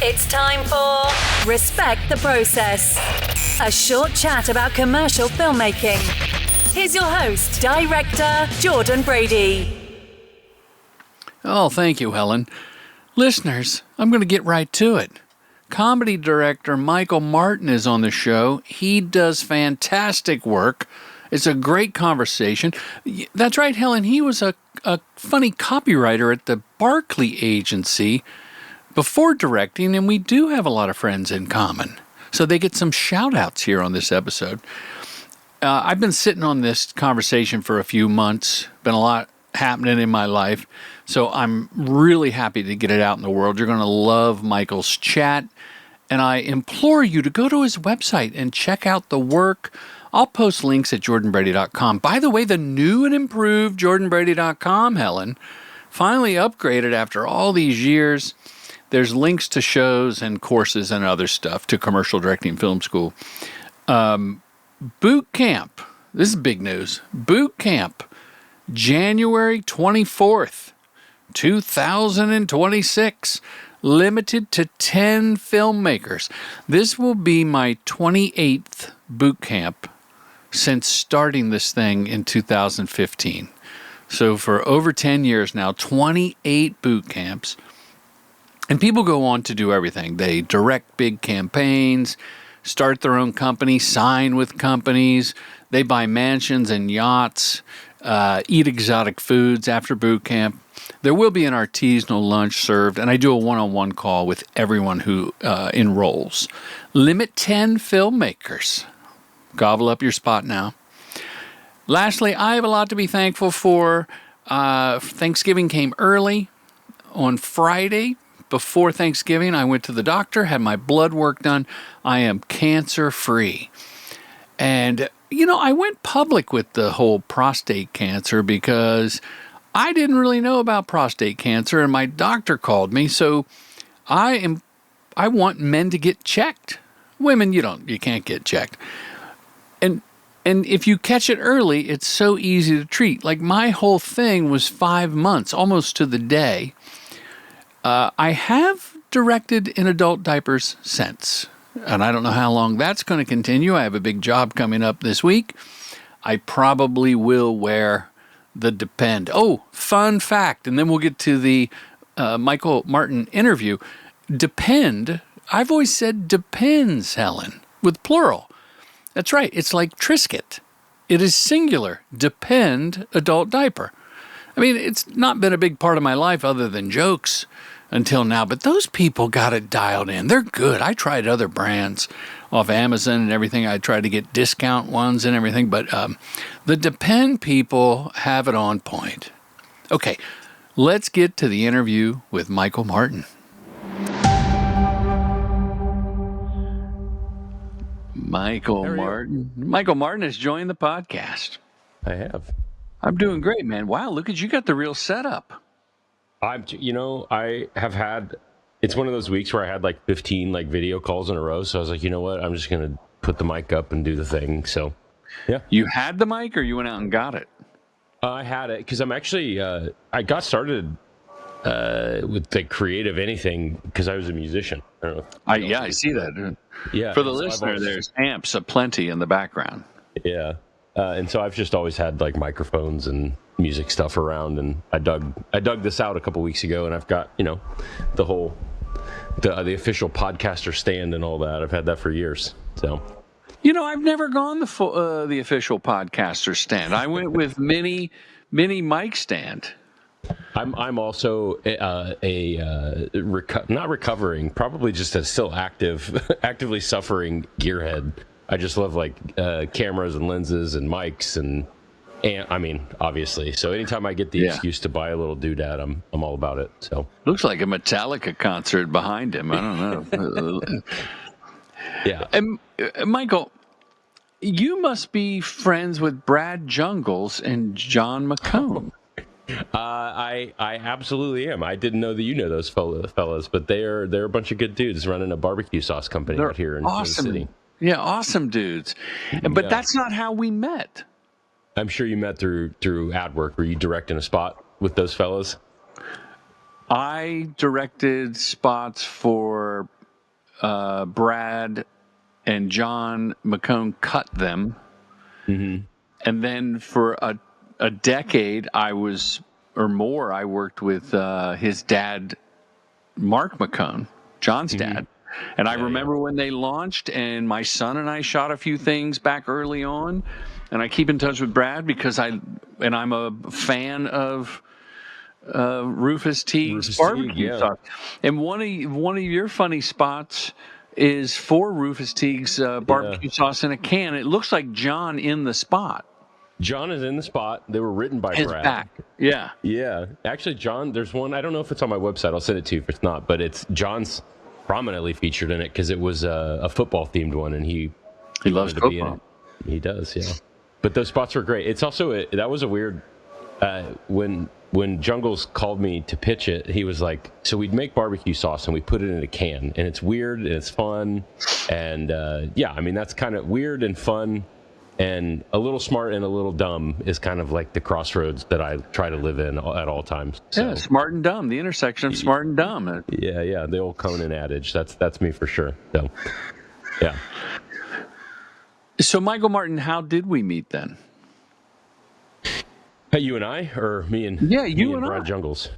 It's time for Respect the Process, a short chat about commercial filmmaking. Here's your host, Director Jordan Brady. Oh, thank you, Helen. Listeners, I'm going to get right to it. Comedy director Michael Martin is on the show. He does fantastic work. It's a great conversation. That's right, Helen. He was a funny copywriter at the Barkley Agency before directing, and we do have a lot of friends in common. So they get some shout-outs here on this episode. I've been sitting on this conversation for a few months. Been a lot happening in my life. So I'm really happy to get it out in the world. You're going to love Michael's chat. And I implore you to go to his website and check out the work. I'll post links at jordanbrady.com. By the way, the new and improved jordanbrady.com, Helen, finally upgraded after all these years. There's links to shows and courses and other stuff to Commercial Directing Film School. Boot camp. This is big news. Boot camp, January 24th, 2026. Limited to 10 filmmakers. This will be my 28th boot camp since starting this thing in 2015. So for over 10 years now, 28 boot camps. And people go on to do everything. They direct big campaigns, start their own company, sign with companies. They buy mansions and yachts, eat exotic foods after boot camp. There will be an artisanal lunch served, and I do a one-on-one call with everyone who enrolls. Limit 10 filmmakers. Gobble up your spot now. Lastly, I have a lot to be thankful for. Thanksgiving came early. On Friday, before Thanksgiving, I went to the doctor, had my blood work done. I am cancer-free. And, I went public with the whole prostate cancer because I didn't really know about prostate cancer, and my doctor called me. So I want men to get checked. Women, you can't get checked. And if you catch it early, it's so easy to treat. Like my whole thing was 5 months, almost to the day. I have directed in adult diapers since, and I don't know how long that's going to continue. I have a big job coming up this week. I probably will wear the Depend. Oh, fun fact, and then we'll get to the Michael Martin interview. Depend, I've always said depends, Helen, with plural. That's right, it's like Triscuit. It is singular, Depend adult diaper. I mean, it's not been a big part of my life other than jokes until now, but those people got it dialed in. They're good. I tried other brands off Amazon and everything. I tried to get discount ones and everything, but the Depend people have it on point. Okay, let's get to the interview with Michael Martin. Michael Martin has joined the podcast. I have. I'm doing great, man. Wow, look at you, got the real setup. I have had, it's one of those weeks where I had like 15 video calls in a row. So I was like, you know what? I'm just going to put the mic up and do the thing. So, yeah. You had the mic or you went out and got it? I had it because I'm actually, I got started with the creative anything because I was a musician. I don't know. I see that. Yeah. For the listener, there's amps aplenty in the background. Yeah. And so I've just always had microphones and music stuff around, and I dug this out a couple weeks ago, and I've got the official podcaster stand and all that. I've had that for years. So I've never gone the official podcaster stand. I went with mini mic stand. I'm also not recovering, probably just a still actively suffering gearhead. I just love cameras and lenses and mics and I mean, obviously. So anytime I get the excuse to buy a little doodad, I'm all about it. So looks like a Metallica concert behind him. I don't know. Yeah. And Michael, you must be friends with Brad Jungles and John McCone. I absolutely am. I didn't know that you know those fellas, but they're a bunch of good dudes running a barbecue sauce company out here in Kansas City. Yeah, awesome dudes. But that's not how we met. I'm sure you met through ad work. Were you directing a spot with those fellas? I directed spots for Brad and John McCone cut them. Mm-hmm. And then for a decade, I worked with his dad, Mark McCone, John's dad. And I remember when they launched, and my son and I shot a few things back early on. And I keep in touch with Brad because I'm a fan of Rufus Teague's barbecue sauce. And one of your funny spots is for Rufus Teague's barbecue sauce in a can. It looks like John in the spot. John is in the spot. They were written by His Brad. back. Yeah. Yeah. Actually, John, there's one. I don't know if it's on my website. I'll send it to you if it's not. But it's John's prominently featured in it because it was a football-themed one, and he loves to football. be in it. He does, yeah. But those spots were great. It's also that was a weird when Jungles called me to pitch it. He was like, "So we'd make barbecue sauce and we put it in a can, and it's weird and it's fun, and I mean that's kind of weird and fun." And a little smart and a little dumb is kind of like the crossroads that I try to live in at all times. So, yeah, smart and dumb, the intersection of smart and dumb. Yeah, the old Conan adage. That's me for sure. So, yeah. So, Michael Martin, how did we meet then? You and I, or me and you and Brad I. Jungles.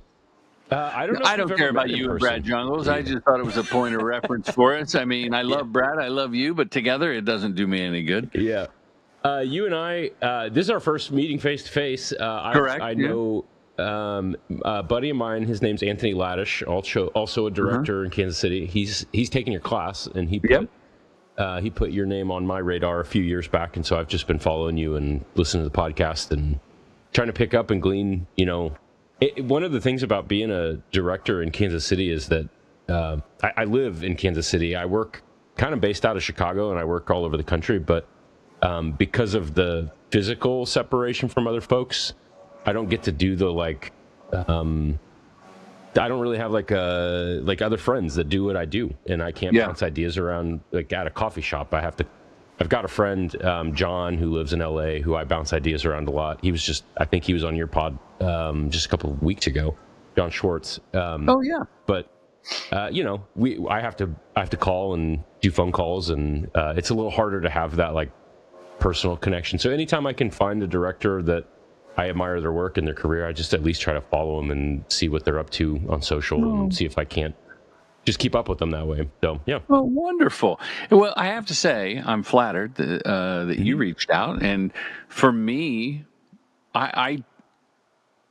I don't know. I don't care about you and Brad Jungles. I just thought it was a point of reference for us. I mean, I love Brad, I love you, but together it doesn't do me any good. Yeah. You and I, this is our first meeting face to face. Correct. I know a buddy of mine. His name's Anthony Laddish, also a director in Kansas City. He's taken your class, and he put your name on my radar a few years back, and so I've just been following you and listening to the podcast and trying to pick up and glean. One of the things about being a director in Kansas City is that I live in Kansas City. I work kind of based out of Chicago, and I work all over the country, but because of the physical separation from other folks, I don't get to do the I don't really have like other friends that do what I do, and I can't bounce ideas around like at a coffee shop. I've got a friend, John, who lives in LA, who I bounce ideas around a lot. I think he was on your pod just a couple of weeks ago, John Schwartz. But I have to call and do phone calls, and it's a little harder to have that like personal connection. So anytime I can find a director that I admire their work and their career, I just at least try to follow them and see what they're up to on social and see if I can't just keep up with them that way. So, yeah. Oh, wonderful. Well, I have to say, I'm flattered that you reached out. And for me, I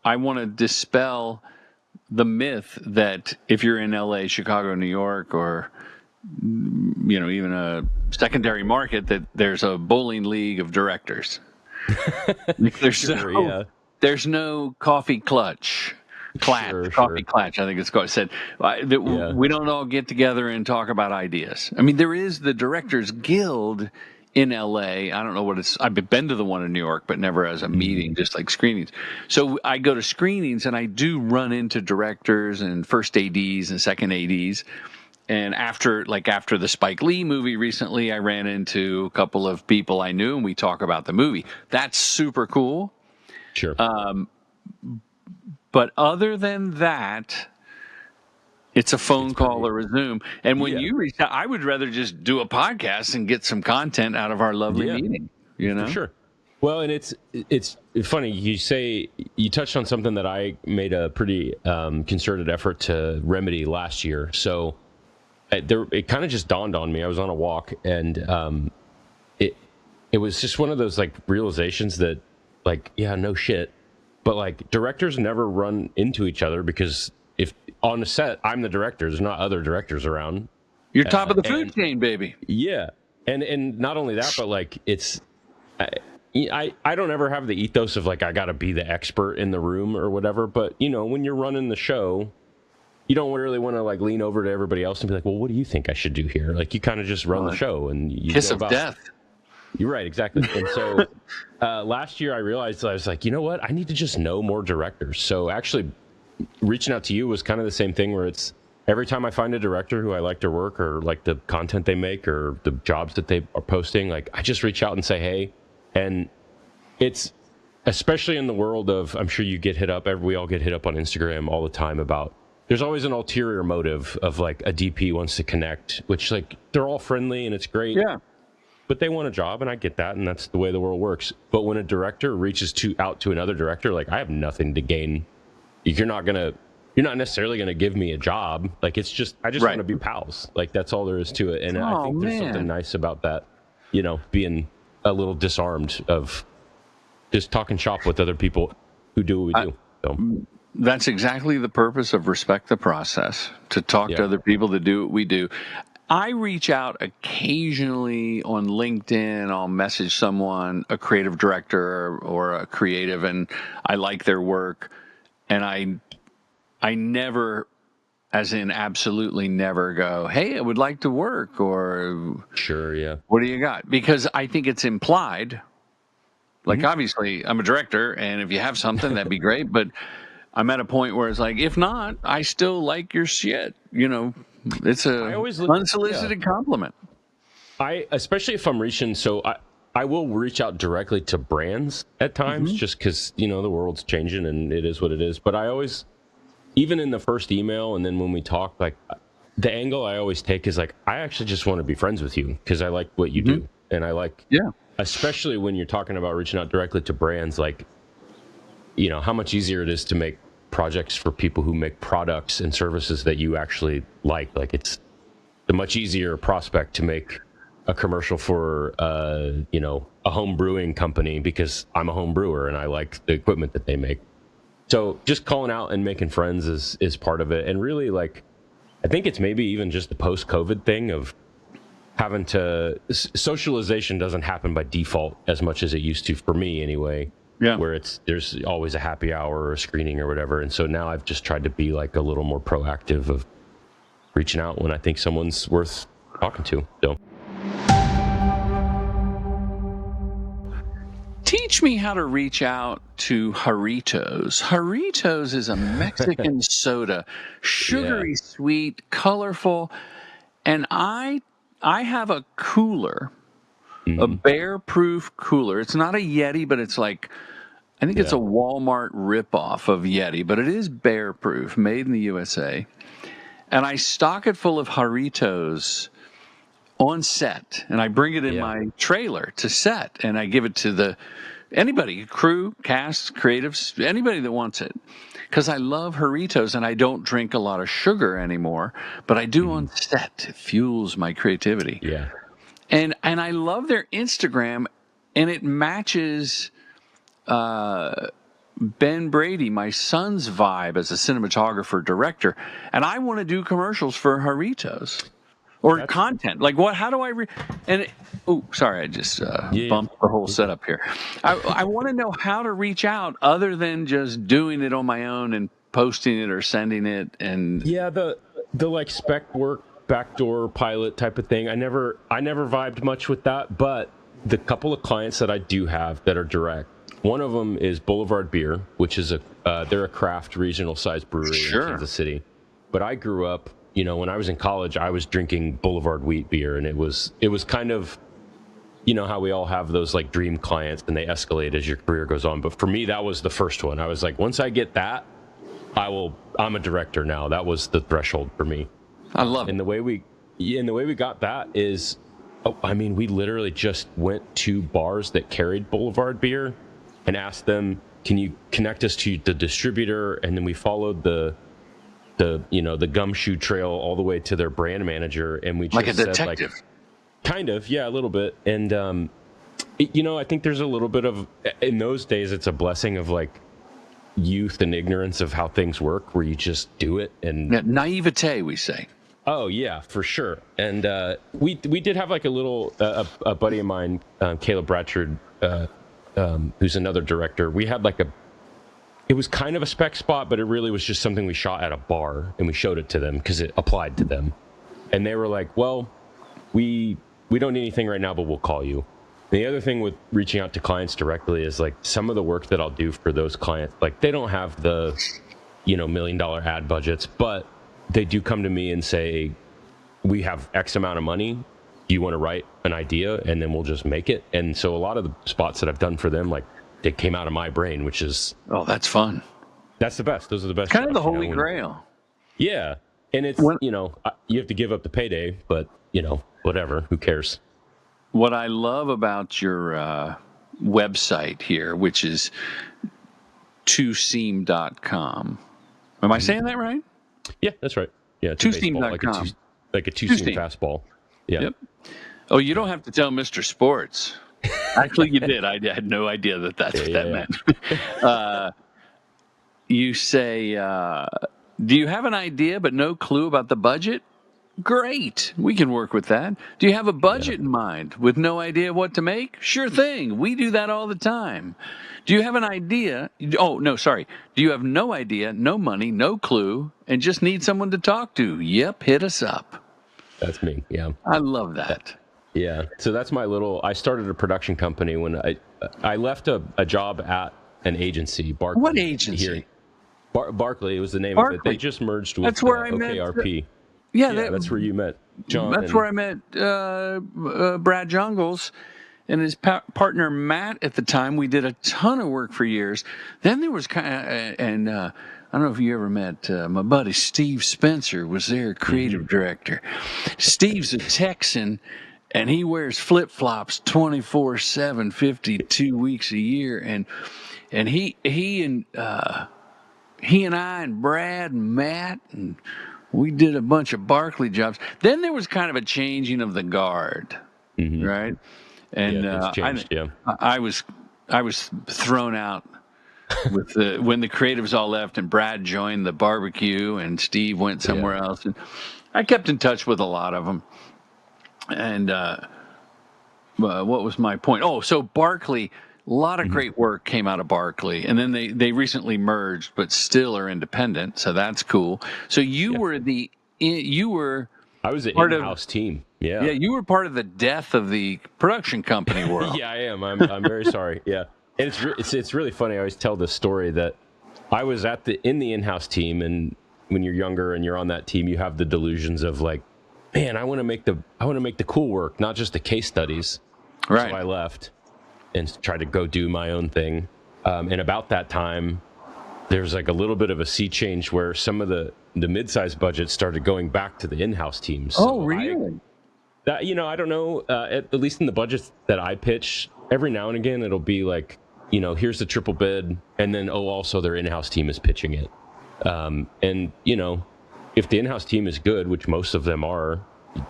want to dispel the myth that if you're in LA, Chicago, New York, or even a secondary market, that there's a bowling league of directors. There's no coffee clutch. Coffee Clatch, I think it's called. Said that we don't all get together and talk about ideas. I mean, there is the Directors Guild in LA. I don't know what it's. I've been to the one in New York, but never as a meeting, just like screenings. So I go to screenings, and I do run into directors and first ADs and second ADs. And after the Spike Lee movie recently, I ran into a couple of people I knew, and we talk about the movie. That's super cool. Sure. But other than that, it's a phone call or a Zoom. And when you reach out, I would rather just do a podcast and get some content out of our lovely meeting. For sure. Well, and it's funny you touched on something that I made a pretty concerted effort to remedy last year. So it kind of just dawned on me. I was on a walk, and it was just one of those like realizations that no shit. But like directors never run into each other because if on the set I'm the director, there's not other directors around. You're top of the food chain, baby. Yeah, and not only that, but like it's I don't ever have the ethos of like I got to be the expert in the room or whatever. But when you're running the show, you don't really want to like lean over to everybody else and be like, well, what do you think I should do here? Like you kind of just run the show and you kiss of death. You're right, exactly. And so last year I realized I was like, you know what? I need to just know more directors. So actually reaching out to you was kind of the same thing where it's every time I find a director who I like their work or like the content they make or the jobs that they are posting, like I just reach out and say, hey. And it's especially in the world of, I'm sure you get hit up, we all get hit up on Instagram all the time about there's always an ulterior motive of like a DP wants to connect, which like they're all friendly and it's great. Yeah. But they want a job, and I get that, and that's the way the world works. But when a director reaches out to another director, like I have nothing to gain. You're not necessarily gonna give me a job. Like it's just I just want to be pals. Like that's all there is to it. And I think there's something nice about that, being a little disarmed of just talking shop with other people who do what we do. So. That's exactly the purpose of Respect the Process, to talk to other people that do what we do. I reach out occasionally on LinkedIn. I'll message someone, a creative director or a creative, and I like their work. And I never, as in absolutely never, go, hey, I would like to work, or sure, yeah. What do you got? Because I think it's implied. Like, obviously, I'm a director, and if you have something, that'd be great. But I'm at a point where it's like, if not, I still like your shit. It's a unsolicited compliment. Especially if I'm reaching, I will reach out directly to brands at times, just because, the world's changing and it is what it is. But I always, even in the first email and then when we talk, like the angle I always take is like, I actually just want to be friends with you because I like what you do. And I like, especially when you're talking about reaching out directly to brands, like, how much easier it is to make projects for people who make products and services that you actually like. Like it's a much easier prospect to make a commercial for, a home brewing company because I'm a home brewer and I like the equipment that they make. So just calling out and making friends is part of it. And really, like, I think it's maybe even just the post-COVID thing of having to, socialization doesn't happen by default as much as it used to, for me anyway. Yeah. Where there's always a happy hour or a screening or whatever. And so now I've just tried to be like a little more proactive of reaching out when I think someone's worth talking to. So teach me how to reach out to Jarritos. Jarritos is a Mexican soda, sugary sweet, colorful. And I have a cooler, a bear-proof cooler. It's not a Yeti, but it's like, I think it's a Walmart ripoff of Yeti, but it is bear-proof, made in the USA. And I stock it full of Jarritos on set, and I bring it in my trailer to set, and I give it to anybody, crew, cast, creatives, anybody that wants it. Because I love Jarritos, and I don't drink a lot of sugar anymore, but I do on set. It fuels my creativity. Yeah. And I love their Instagram, and it matches Ben Brady, my son's vibe as a cinematographer, director. And I want to do commercials for Jarritos or content. Like what? How do I? Sorry, I just bumped the whole setup here. I want to know how to reach out other than just doing it on my own and posting it or sending it. And the like spec work. Backdoor pilot type of thing. I never vibed much with that, but the couple of clients that I do have that are direct, one of them is Boulevard Beer, which is they're a craft regional sized brewery in Kansas City. But I grew up, when I was in college, I was drinking Boulevard wheat beer, and it was kind of, how we all have those like dream clients and they escalate as your career goes on. But for me, that was the first one. I was like, once I get that, I'm a director now. That was the threshold for me. I love it. And the way we got that is, we literally just went to bars that carried Boulevard Beer and asked them, can you connect us to the distributor? And then we followed the gumshoe trail all the way to their brand manager. And we just like a detective. Kind of, yeah, a little bit. And, I think there's a little bit of, in those days, it's a blessing of like youth and ignorance of how things work where you just do it. And naivete, we say. Oh yeah, for sure. And we did have like a little a buddy of mine, Caleb Bratchard, who's another director. We had like it was kind of a spec spot, but it really was just something we shot at a bar and we showed it to them because it applied to them. And they were like, well, we don't need anything right now, but we'll call you. And the other thing with reaching out to clients directly is like some of the work that I'll do for those clients, like they don't have the, $1 million ad budgets, but they do come to me and say, we have X amount of money. Do you want to write an idea? And then we'll just make it. And so a lot of the spots that I've done for them, like they came out of my brain, which is... Oh, that's fun. That's the best. Those are the best. Kind of the holy grail. Yeah. And it's, you have to give up the payday, but, whatever, who cares? What I love about your website here, which is twoseam.com. Am I saying that right? Yeah, that's right. Yeah, it's twoseam.com. Like a two-seam fastball. Yeah. Yep. Oh, you don't have to tell Mr. Sports. Actually, you did. I had no idea that's what that meant. You say, do you have an idea but no clue about the budget? Great. We can work with that. Do you have a budget in mind with no idea what to make? Sure thing. We do that all the time. Do you have an idea? Oh, no, sorry. Do you have no idea, no money, no clue, and just need someone to talk to? Yep, hit us up. That's me, yeah. I love that. Yeah. So that's I started a production company when I left a job at an agency, Barkley. What agency? Here. Barkley was the name of it. They just merged with OKRP. Yeah, that's where you met John. That's where I met Brad Jungles and his partner Matt at the time. We did a ton of work for years. Then there was I don't know if you ever met my buddy Steve Spencer was their creative director. Steve's a Texan, and he wears flip-flops 24/7, 52 weeks a year, and he and I and Brad and Matt and we did a bunch of Barkley jobs. Then there was kind of a changing of the guard, right? And I was thrown out with when the creatives all left, and Brad joined the barbecue, and Steve went somewhere else. And I kept in touch with a lot of them. And what was my point? Oh, so Barkley. A lot of great work came out of Barkley, and then they recently merged, but still are independent, so that's cool. So you were I was an in-house team. Yeah, you were part of the death of the production company world. Yeah, I am. I'm very sorry. Yeah, and it's really funny. I always tell this story that I was in the in-house team, and when you're younger and you're on that team, you have the delusions of like, man, I want to make the cool work, not just the case studies. Right. So I left and tried to go do my own thing. And about that time, there's like a little bit of a sea change where some of the mid-sized budgets started going back to the in-house teams. So really? I don't know, at least in the budgets that I pitch, every now and again, it'll be like, here's the triple bid. And then, also their in-house team is pitching it. And if the in-house team is good, which most of them are,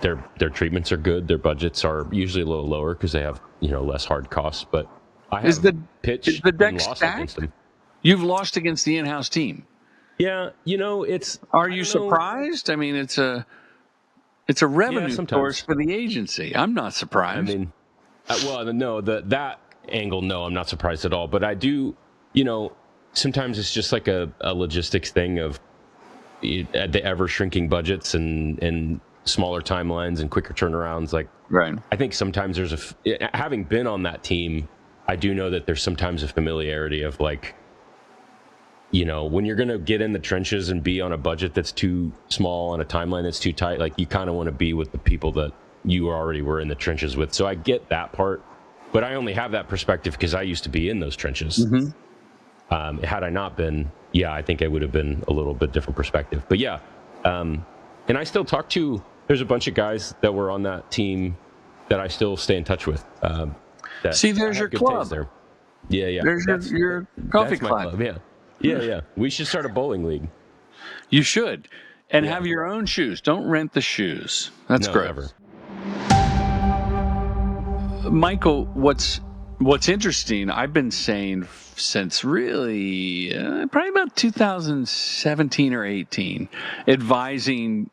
their treatments are good. Their budgets are usually a little lower because they have less hard costs. But I have pitched the deck and lost stacked? against them. You've lost against the in-house team. Yeah, it's. Are you surprised? I mean, it's a revenue source for the agency. I'm not surprised. I mean, no, that angle. No, I'm not surprised at all. But I do. Sometimes it's just like a logistics thing of the ever shrinking budgets and smaller timelines and quicker turnarounds. Like, right. I think sometimes there's having been on that team, I do know that there's sometimes a familiarity of like, when you're going to get in the trenches and be on a budget that's too small, on a timeline that's too tight, like you kind of want to be with the people that you already were in the trenches with. So I get that part, but I only have that perspective because I used to be in those trenches. Had I not been, I think it would have been a little bit different perspective. But and I still talk to. There's a bunch of guys that were on that team that I still stay in touch with. See, there's your club. There. Yeah. There's your coffee club. Yeah. We should start a bowling league. You should. And have your own shoes. Don't rent the shoes. That's great. Never. Michael, what's interesting, I've been saying since really probably about 2017 or 18, advising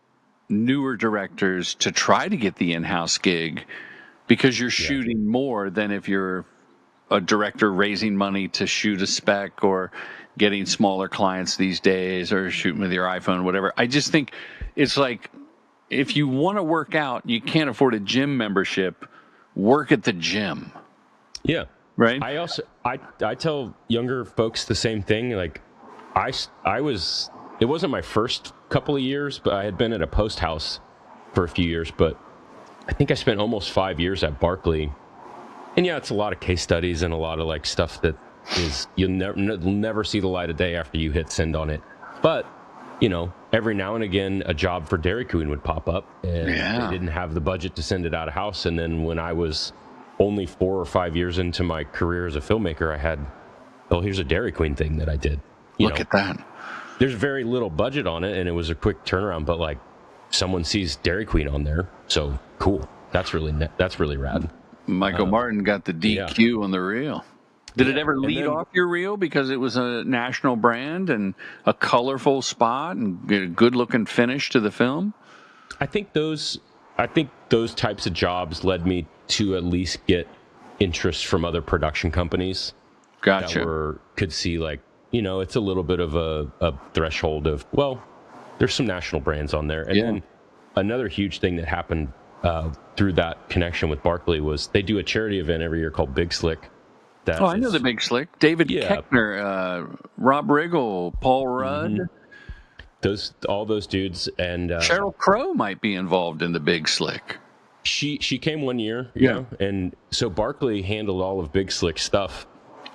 newer directors to try to get the in-house gig because you're shooting more than if you're a director raising money to shoot a spec or getting smaller clients these days or shooting with your iPhone, whatever. I just think it's like if you want to work out, you can't afford a gym membership, work at the gym. Yeah. Right. I also I tell younger folks the same thing. Like it wasn't my first couple of years, but I had been at a post house for a few years, but I think I spent almost 5 years at Barkley. And it's a lot of case studies and a lot of like stuff that is you'll never see the light of day after you hit send on it. But every now and again, a job for Dairy Queen would pop up, and they didn't have the budget to send it out of house. And then when I was only 4 or 5 years into my career as a filmmaker, I had, here's a Dairy Queen thing that I did. Look at that. There's very little budget on it, and it was a quick turnaround, but like someone sees Dairy Queen on there, so cool. That's really rad. Michael Martin got the DQ on the reel. Did it ever lead off your reel because it was a national brand and a colorful spot and a good-looking finish to the film? I think those types of jobs led me to at least get interest from other production companies. Gotcha. That could see like, it's a little bit of a threshold of, well, there's some national brands on there. And then another huge thing that happened through that connection with Barkley was they do a charity event every year called Big Slick. I know the Big Slick. David Keckner, Rob Riggle, Paul Rudd. All those dudes. And Sheryl Crow might be involved in the Big Slick. She came one year. And so Barkley handled all of Big Slick's stuff.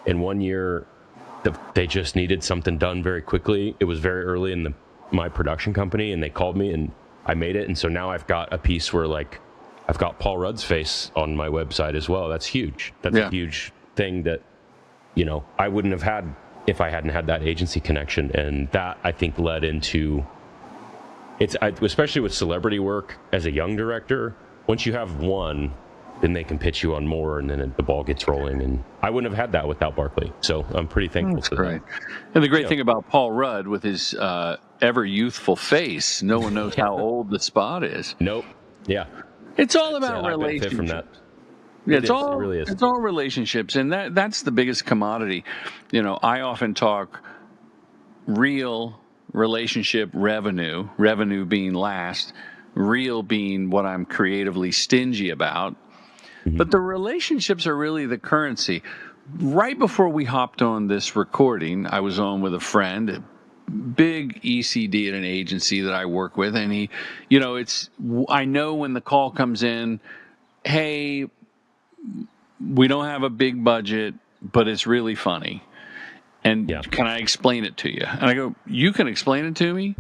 And 1 year, they just needed something done very quickly. It was very early in my production company, and they called me, and I made it. And so now I've got a piece where, like, I've got Paul Rudd's face on my website as well. That's huge. That's a huge thing that, I wouldn't have had if I hadn't had that agency connection. And that, I think, led into especially with celebrity work as a young director, once you have one, then they can pitch you on more, and then the ball gets rolling. And I wouldn't have had that without Barkley. So I'm pretty thankful for that. And the great thing about Paul Rudd with his ever youthful face, no one knows how old the spot is. Nope. Yeah. It's all about relationships. From that. Yeah, it really is. It's all relationships, and that's the biggest commodity. I often talk real relationship revenue being last, real being what I'm creatively stingy about. Mm-hmm. But the relationships are really the currency. Right before we hopped on this recording, I was on with a friend, a big ECD at an agency that I work with, and he, I know when the call comes in, hey, we don't have a big budget, but it's really funny. And can I explain it to you? And I go, you can explain it to me,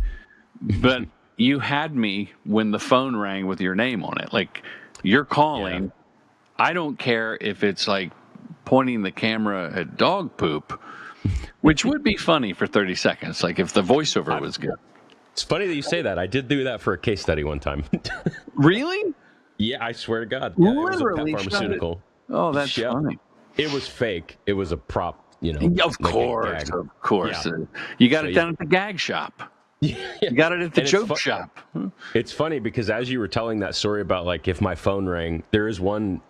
but you had me when the phone rang with your name on it. Like, you're calling. I don't care if it's like pointing the camera at dog poop, which would be funny for 30 seconds, like if the voiceover was good. It's funny that you say that. I did do that for a case study one time. Really? Yeah, I swear to God. Yeah, literally, it was a pet pharmaceutical. Oh, that's funny. It was fake. It was a prop, Of course. Yeah. You got it down at the gag shop. You got it at the joke shop. It's funny because as you were telling that story about, like, if my phone rang, there is one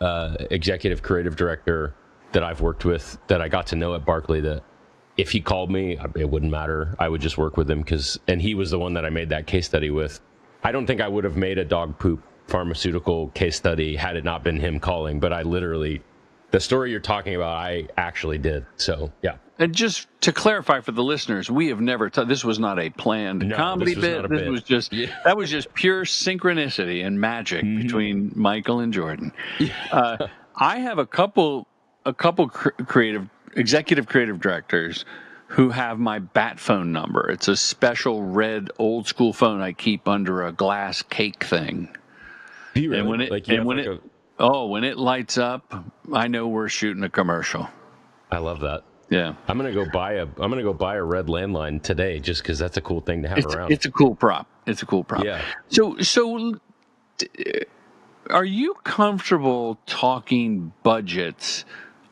executive creative director that I've worked with that I got to know at Barkley that if he called me, it wouldn't matter. I would just work with him and he was the one that I made that case study with. I don't think I would have made a dog poop pharmaceutical case study had it not been him calling, but the story you're talking about, I actually did. So, yeah. And just to clarify for the listeners, we have never this was not a planned comedy bit. This was just that was just pure synchronicity and magic between Michael and Jordan. I have a couple executive creative directors who have my bat phone number. It's a special red old school phone I keep under a glass cake thing. Really? And when it lights up, I know we're shooting a commercial. I love that. Yeah, I'm gonna go buy a red landline today just because that's a cool thing to have around. It's a cool prop. Yeah. So, are you comfortable talking budgets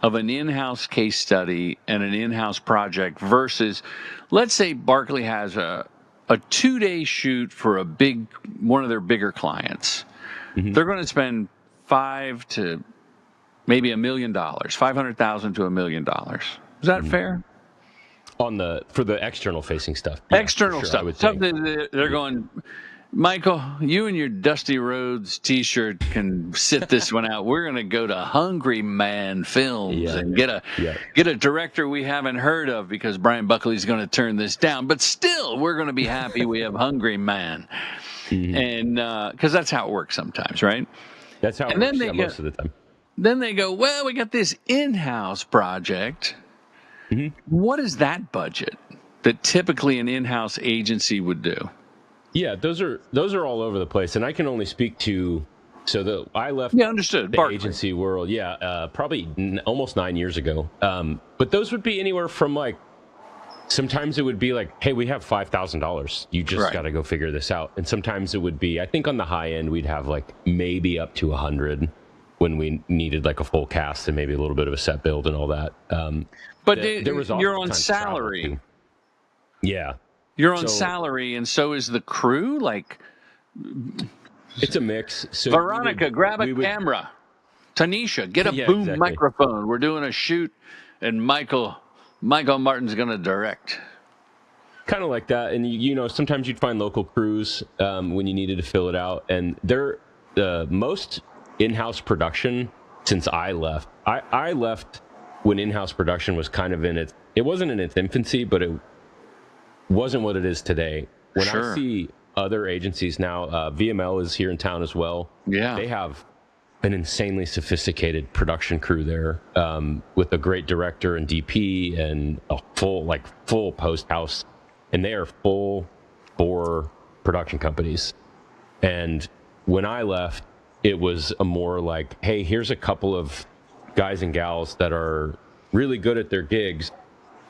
of an in-house case study and an in-house project versus, let's say, Barkley has a 2-day shoot for one of their bigger clients. Mm-hmm. They're going to spend $500,000 to maybe $1 million, $500,000 to $1 million. Is that fair? For the external facing stuff. External stuff. They're going, Michael, you and your Dusty Rhodes T-shirt can sit this one out. We're going to go to Hungry Man Films and get a director we haven't heard of because Brian Buckley's going to turn this down. But still, we're going to be happy we have Hungry Man. Mm-hmm. And because that's how it works sometimes, right? That's how it works most of the time. Then they go, well, we got this in-house project. Mm-hmm. What is that budget? that typically an in-house agency would do? Yeah, those are all over the place, and I can only speak to. So I left understood. the Barkley. agency world, probably almost 9 years ago. But those would be anywhere from like, sometimes it would be like, hey, we have $5,000. You just got to go figure this out. And sometimes it would be, I think on the high end, we'd have like maybe up to 100 when we needed like a full cast and maybe a little bit of a set build and all that. But there was you're on salary. Yeah. You're on salary, and so is the crew? Like, it's a mix. So Veronica, grab a camera. Tanisha, get a boom microphone. We're doing a shoot, and Michael Martin's going to direct. Kind of like that. And, you know, sometimes you'd find local crews when you needed to fill it out. And they're most in-house production since I left. I left when in-house production was kind of it wasn't in its infancy, but it wasn't what it is today. When I see other agencies now, VML is here in town as well. Yeah. They have an insanely sophisticated production crew there with a great director and DP and a full post house. And they are full bore production companies. And when I left, it was a more like, hey, here's a couple of guys and gals that are really good at their gigs,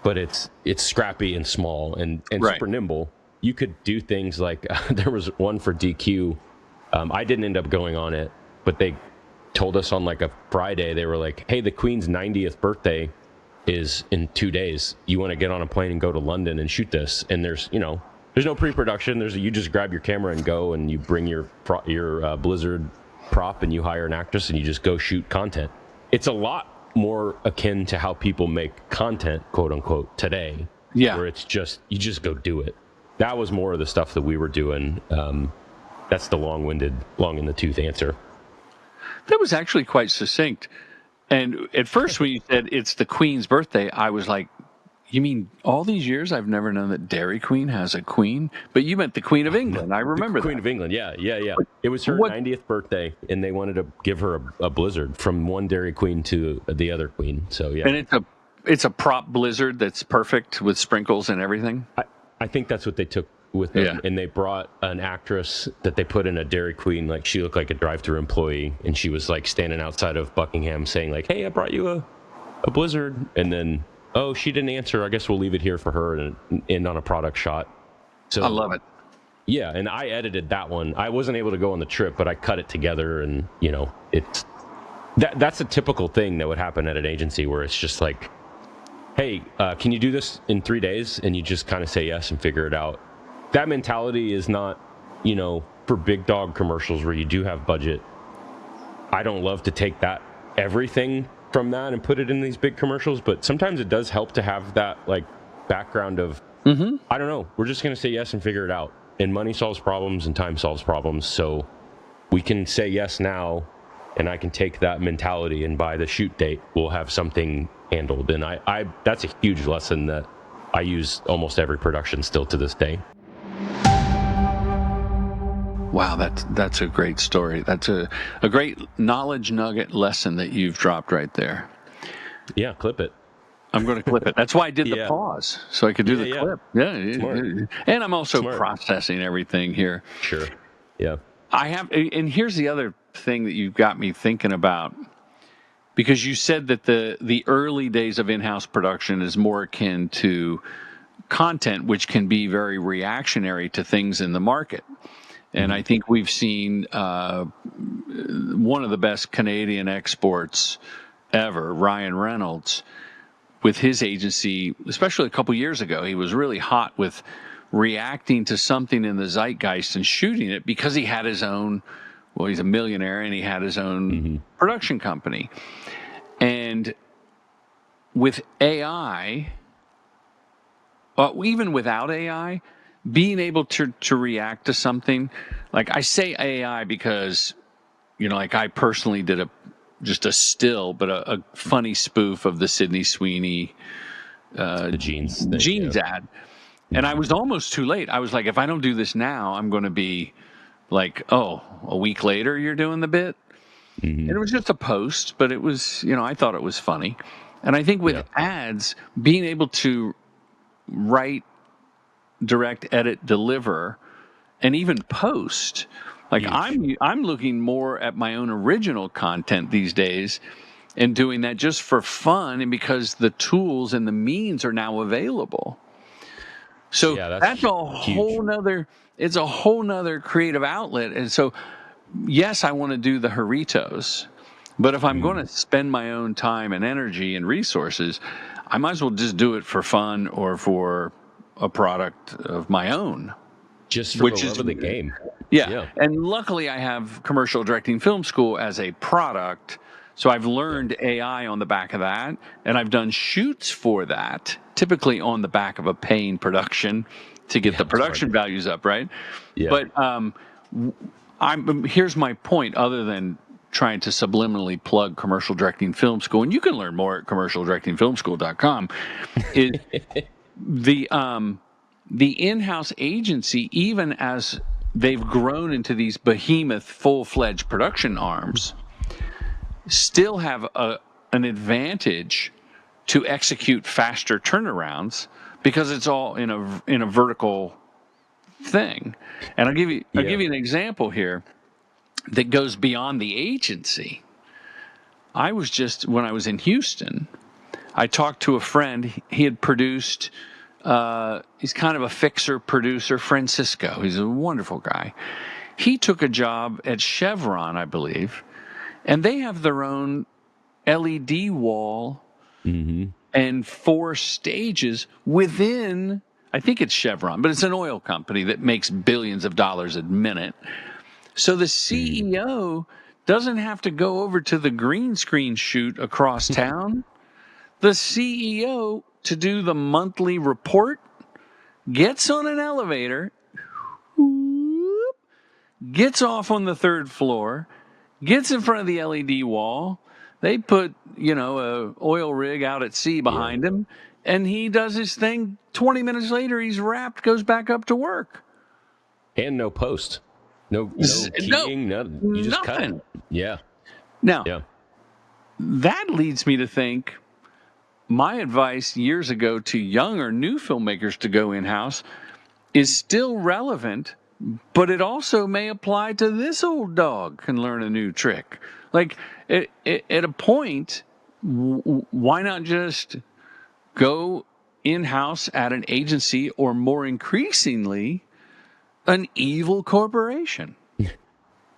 but it's scrappy and small and super nimble. You could do things like there was one for DQ. I didn't end up going on it, but they told us on like a Friday, they were like, hey, the Queen's 90th birthday is in 2 days. You want to get on a plane and go to London and shoot this? And there's no pre-production. You just grab your camera and go, and you bring your Blizzard prop and you hire an actress and you just go shoot content. It's a lot more akin to how people make content, quote unquote, today. Yeah. Where it's just, you just go do it. That was more of the stuff that we were doing. That's the long in the tooth answer. That was actually quite succinct. And at first when you said it's the Queen's birthday, I was like, you mean all these years I've never known that Dairy Queen has a queen? But you meant the Queen of England. I remember the Queen of England, yeah. It was her 90th birthday, and they wanted to give her a Blizzard from one Dairy Queen to the other Queen. So, yeah. And it's a prop Blizzard that's perfect with sprinkles and everything? I think that's what they took with them. Yeah. And they brought an actress that they put in a Dairy Queen. Like, she looked like a drive-thru employee, and she was like standing outside of Buckingham saying like, hey, I brought you a Blizzard. And then, oh, she didn't answer. I guess we'll leave it here for her and end on a product shot. So I love it. Yeah, and I edited that one. I wasn't able to go on the trip, but I cut it together, and that's a typical thing that would happen at an agency where it's just like, hey, can you do this in 3 days? And you just kind of say yes and figure it out. That mentality is not, for big dog commercials where you do have budget. I don't love to take everything from that and put it in these big commercials, but sometimes it does help to have that like background of, I don't know, we're just going to say yes and figure it out. And money solves problems and time solves problems. So we can say yes now, and I can take that mentality, and by the shoot date, we'll have something handled. And I that's a huge lesson that I use almost every production still to this day. Wow, that's a great story. That's a great knowledge nugget lesson that you've dropped right there. Yeah, clip it. I'm going to clip it. That's why I did the pause, so I could do the clip. Yeah. Smart. And I'm also processing everything here. Sure. Yeah. And here's the other thing that you've got me thinking about, because you said that the early days of in-house production is more akin to content, which can be very reactionary to things in the market. And I think we've seen one of the best Canadian exports ever, Ryan Reynolds, with his agency, especially a couple years ago. He was really hot with reacting to something in the zeitgeist and shooting it because he had his own, well, he's a millionaire and he had his own production company. And with AI, even without AI, being able to react to something, like I say AI because, like I personally did just a still, but a funny spoof of the Sydney Sweeney the jeans ad. And I was almost too late. I was like, if I don't do this now, I'm going to be like, oh, a week later you're doing the bit. And it was just a post, but it was, I thought it was funny. And I think with ads, being able to write direct, edit, deliver, and even post. Like I'm looking more at my own original content these days and doing that just for fun and because the tools and the means are now available. So that's a whole nother, it's a whole nother creative outlet. And so, yes, I want to do the Haritos, but if I'm going to spend my own time and energy and resources, I might as well just do it for fun or for a product of my own. Just for the love of the game. Yeah. And luckily I have Commercial Directing Film School as a product. So I've learned AI on the back of that, and I've done shoots for that, typically on the back of a paying production to get the production values up, right? Yeah. But here's my point, other than trying to subliminally plug Commercial Directing Film School, and you can learn more at commercialdirectingfilmschool.com, is the in-house agency, even as they've grown into these behemoth full-fledged production arms, still have an advantage to execute faster turnarounds because it's all in a vertical thing. And I'll give you an example here that goes beyond the agency. When I was in Houston, I talked to a friend. He had produced, he's kind of a fixer producer, Francisco. He's a wonderful guy. He took a job at Chevron, I believe, and they have their own LED wall and 4 stages within, I think it's Chevron, but it's an oil company that makes billions of dollars a minute. So the CEO doesn't have to go over to the green screen shoot across town. The CEO, to do the monthly report, gets on an elevator, gets off on the 3rd floor, gets in front of the LED wall. They put, a oil rig out at sea behind him, and he does his thing. 20 minutes later, he's wrapped, goes back up to work. And no post. No keying, nothing. You just nothing. Cut it. Yeah. Now, that leads me to think my advice years ago to young or new filmmakers to go in-house is still relevant, but it also may apply to this old dog can learn a new trick. Like, at a point, why not just go in-house at an agency or, more increasingly, an evil corporation?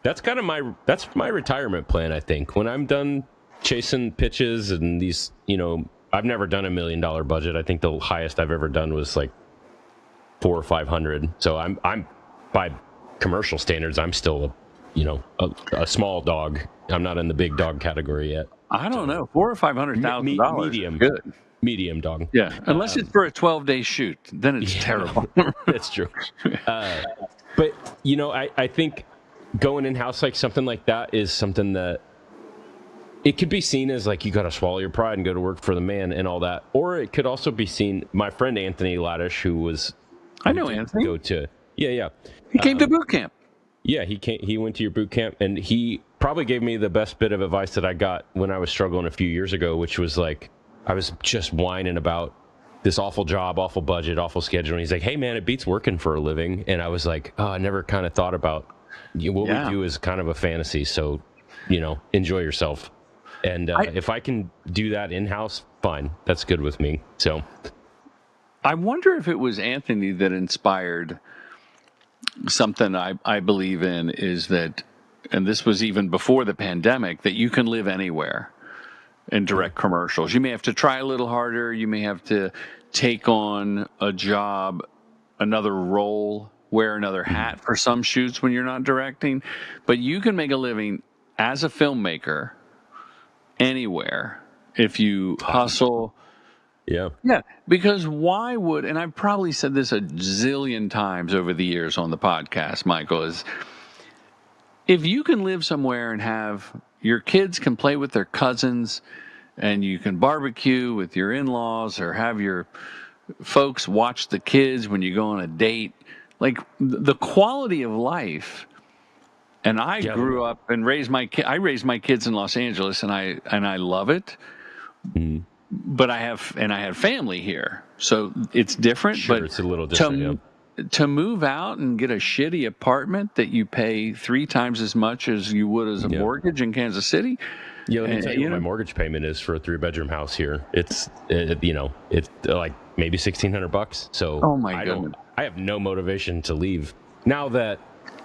That's kind of my retirement plan, I think. When I'm done chasing pitches and these, I've never done $1 million budget. I think the highest I've ever done was like 400 or 500. So I'm by commercial standards, I'm still a small dog. I'm not in the big dog category yet. I don't know, $400,000 or $500,000. Medium, good. Medium dog. Yeah, unless it's for a 12-day shoot, then it's terrible. That's true. But I think going in house like something like that is something that it could be seen as like you got to swallow your pride and go to work for the man and all that, or it could also be seen. My friend Anthony Laddish, who was I know Anthony. He came to boot camp. Yeah, he went to your boot camp, and he probably gave me the best bit of advice that I got when I was struggling a few years ago, which was like, I was just whining about this awful job, awful budget, awful schedule. And he's like, hey, man, it beats working for a living. And I was like, oh, I never kind of thought about what we do is kind of a fantasy. So, enjoy yourself. And if I can do that in-house, fine. That's good with me. So I wonder if it was Anthony that inspired something I believe in, is that, and this was even before the pandemic, that you can live anywhere and direct commercials. You may have to try a little harder. You may have to take on a job, another role, wear another hat for some shoots when you're not directing. But you can make a living as a filmmaker anywhere if you hustle. Yeah. Yeah, because why would, and I've probably said this a zillion times over the years on the podcast, Michael, is if you can live somewhere and have your kids can play with their cousins and you can barbecue with your in-laws or have your folks watch the kids when you go on a date, like the quality of life. And I grew up and raised my kids in Los Angeles, and I love it. But I have family here, so it's different. Sure, but it's a little different. to move out and get a shitty apartment that you pay 3 times as much as you would as a mortgage in Kansas City. Yeah, let me tell you what my mortgage payment is for a 3-bedroom house here. It's like maybe $1,600. So oh my goodness, I have no motivation to leave now that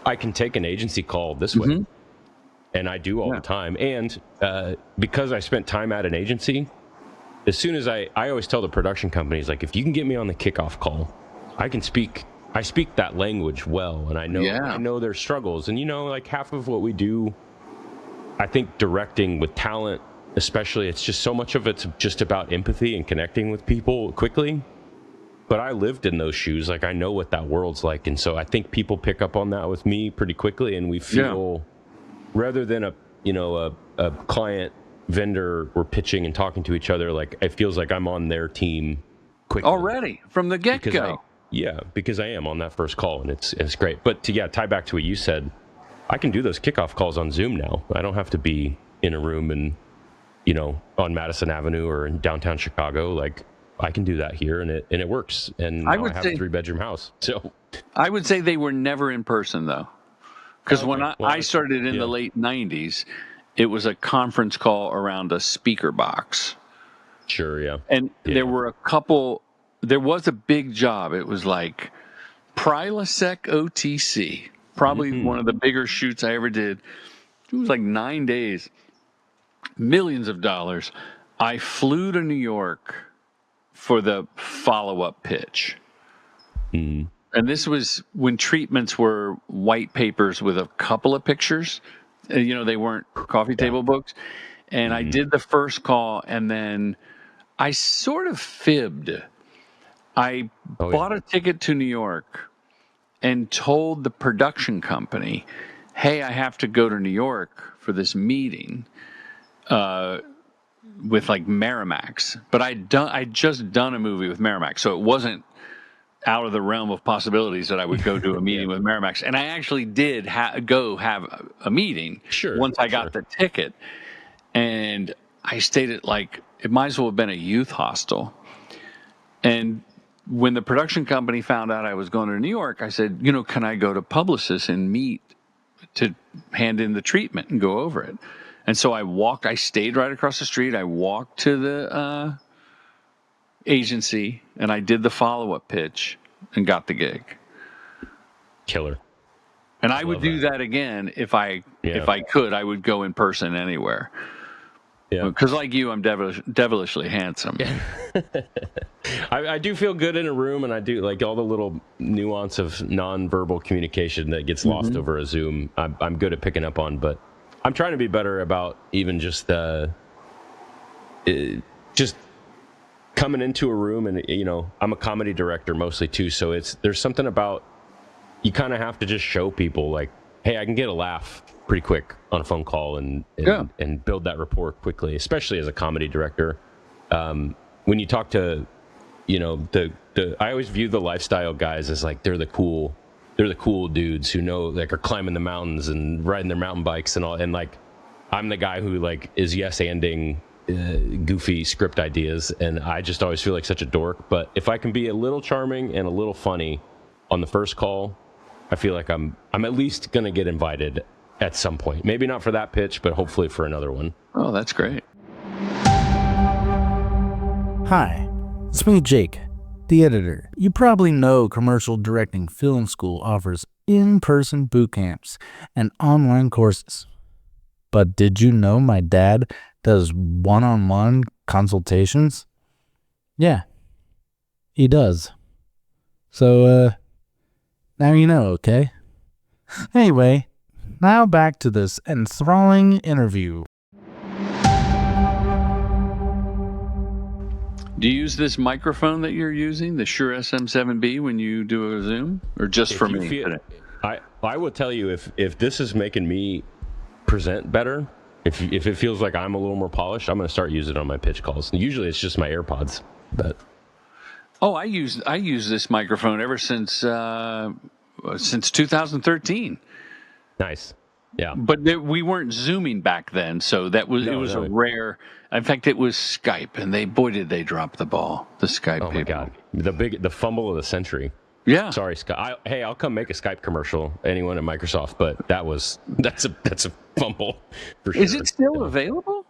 I can take an agency call this way, and I do all the time. And because I spent time at an agency, as soon as I always tell the production companies, like, if you can get me on the kickoff call, I speak that language well, and I know their struggles. And like half of what we do, I think directing with talent, especially, it's just so much of it's just about empathy and connecting with people quickly. But I lived in those shoes. Like, I know what that world's like. And so I think people pick up on that with me pretty quickly. And we feel, rather than a client vendor, we're pitching and talking to each other, like, it feels like I'm on their team quickly. Already, from the get-go. Because I am on that first call, and it's great. But to tie back to what you said, I can do those kickoff calls on Zoom now. I don't have to be in a room and, on Madison Avenue or in downtown Chicago. Like, I can do that here, and it works. And I have a 3-bedroom house. So I would say they were never in person, though. Because when I started in the late 90s, it was a conference call around a speaker box. Sure, yeah. And there were there was a big job. It was like Prilosec OTC. Probably one of the bigger shoots I ever did. It was like 9 days, millions of dollars. I flew to New York for the follow-up pitch. And this was when treatments were white papers with a couple of pictures. They weren't coffee table books. And I did the first call, and then I sort of fibbed. I bought a ticket to New York and told the production company, hey, I have to go to New York for this meeting with like Miramax. But I'd just done a movie with Miramax, so it wasn't out of the realm of possibilities that I would go to a meeting with Miramax. And I actually did go have a meeting once I got the ticket. And I stayed at it might as well have been a youth hostel. And when the production company found out I was going to New York, I said, can I go to Publicis and meet to hand in the treatment and go over it? And so I stayed right across the street. I walked to the agency, and I did the follow-up pitch and got the gig. Killer. And I would do that again if I could. I would go in person anywhere. Yeah. Because like you, I'm devilishly handsome. I do feel good in a room, and I do like all the little nuance of nonverbal communication that gets lost over a Zoom. I'm good at picking up on, but I'm trying to be better about even just coming into a room, and I'm a comedy director mostly too, so there's something about you kind of have to just show people like, hey, I can get a laugh pretty quick on a phone call and build that rapport quickly, especially as a comedy director. When you talk to, I always view the lifestyle guys as like they're the cool dudes who are climbing the mountains and riding their mountain bikes and all. And like, I'm the guy who is yes-anding goofy script ideas, and I just always feel like such a dork. But if I can be a little charming and a little funny on the first call, I feel like I'm at least gonna get invited at some point. Maybe not for that pitch, but hopefully for another one. Oh, that's great. Hi, it's me, Jake, the editor. You probably know Commercial Directing Film School offers in-person boot camps and online courses. But did you know my dad does one-on-one consultations? Yeah, he does. So, now you know, okay? Anyway, now back to this enthralling interview. Do you use this microphone that you're using, the Shure SM7B, when you do a Zoom, or just for me? I will tell you, if this is making me present better, if it feels like I'm a little more polished, I'm going to start using it on my pitch calls. And usually it's just my AirPods, but. Oh, I use this microphone ever since 2013. Nice. Yeah. But we weren't Zooming back then, so it was a rare. In fact, it was Skype, and did they drop the ball? The Skype people. Oh my God, the fumble of the century. Yeah. Sorry, Skype. Hey, I'll come make a Skype commercial. Anyone at Microsoft, but that's a fumble for sure. Is it still available?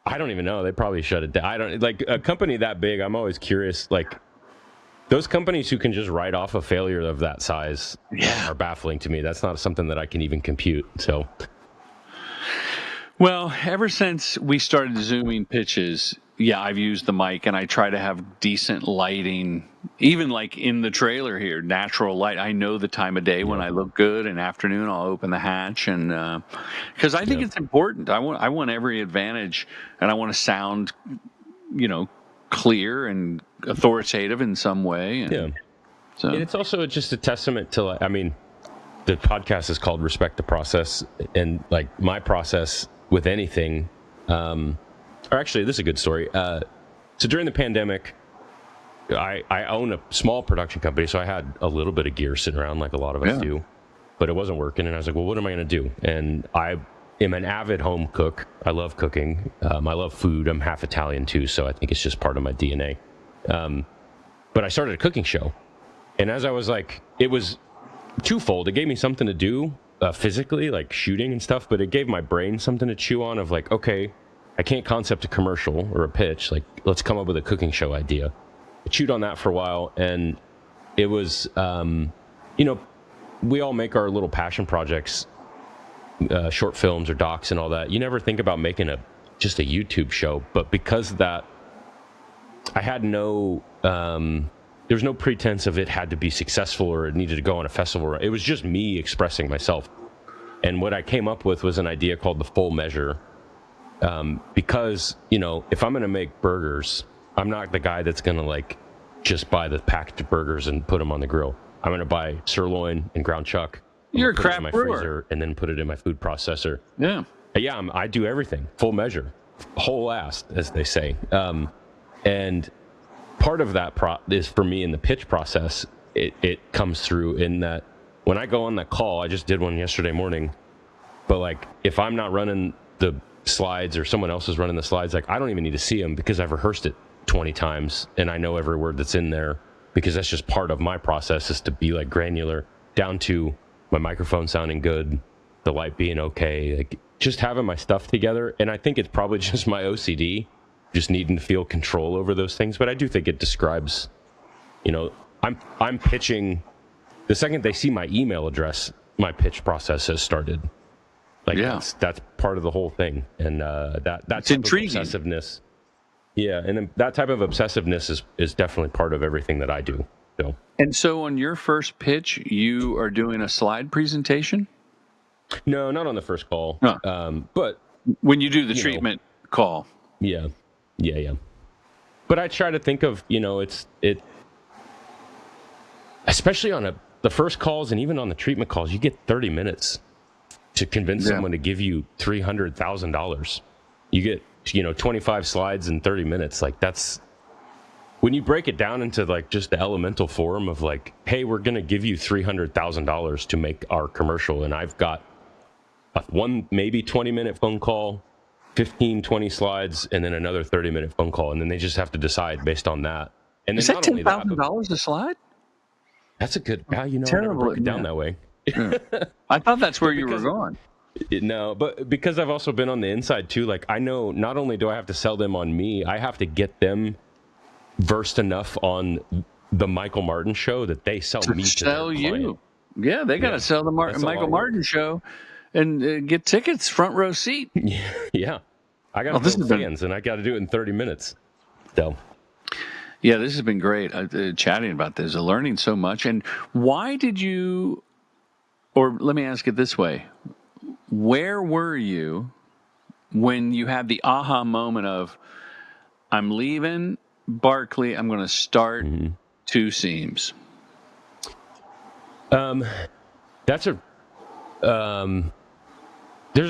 I don't even know. They probably shut it down. I don't like a company that big. I'm always curious. Like those companies who can just write off a failure of that size are baffling to me. That's not something that I can even compute. So, well, ever since we started Zooming pitches, I've used the mic, and I try to have decent lighting, even like in the trailer here, natural light. I know the time of day when I look good. In afternoon, I'll open the hatch, and because I think it's important. I want every advantage, and I want to sound, clear and authoritative in some way. And so, and it's also just a testament to, the podcast is called Respect the Process, and like my process with anything. Or actually, this is a good story. So during the pandemic, I own a small production company, so I had a little bit of gear sitting around like a lot of us do, but it wasn't working. And I was like, well, what am I going to do? And I am an avid home cook. I love cooking. I love food. I'm half Italian too, so I think it's just part of my DNA. But I started a cooking show. And as I was like, it was twofold. It gave me something to do physically, like shooting and stuff, but it gave my brain something to chew on of like, okay, I can't concept a commercial or a pitch. Like, let's come up with a cooking show idea. I chewed on that for a while, and it was, we all make our little passion projects, short films or docs and all that. You never think about making just a YouTube show, but because of that, I had there's no pretense of it had to be successful or it needed to go on a festival. It was just me expressing myself. And what I came up with was an idea called the full measure. Because, if I'm going to make burgers, I'm not the guy that's going to like just buy the packed burgers and put them on the grill. I'm going to buy sirloin and ground chuck. You're a put it in my crap brewer. freezer and then put it in my food processor. Yeah. I do everything. Full measure. Whole ass, as they say. And part of that is for me in the pitch process. It comes through in that when I go on that call, I just did one yesterday morning, but like if I'm not running the slides or someone else is running the slides, like I don't even need to see them because I've rehearsed it 20 times and I know every word that's in there, because that's just part of my process, is to be like granular down to my microphone sounding good, the light being okay, like just having my stuff together. And I think it's probably just my OCD, just needing to feel control over those things. But I do think it describes, I'm pitching the second they see my email address, my pitch process has started. Like that's part of the whole thing, and that's intriguing. Obsessiveness. Yeah, and then that type of obsessiveness is definitely part of everything that I do. So. And so, on your first pitch, you are doing a slide presentation? No, not on the first call. But when you do the treatment call. Yeah. But I try to think of it, especially on the first calls and even on the treatment calls, you get 30 minutes. To convince someone to give you $300,000, you get 25 slides in 30 minutes. Like that's when you break it down into like just the elemental form of like, hey, we're gonna give you $300,000 to make our commercial, and I've got one maybe 20-minute phone call, 15-20 slides, and then another 30-minute phone call, and then they just have to decide based on that. And then is that $10,000 a slide? That's a good. I never broke it down that way. I thought that's where you were going. No, but because I've also been on the inside too, like I know not only do I have to sell them on me, I have to get them versed enough on the Michael Martin show that they sell me to sell their you. client. Yeah, they got to sell the Michael Martin show and get tickets, front row seat. Yeah. I got to build fans, and I got to do it in 30 minutes. So. Yeah, this has been great chatting about this, learning so much. And why did you, or let me ask it this way, where were you when you had the aha moment of, I'm leaving Barkley, I'm going to start Two Seams? There's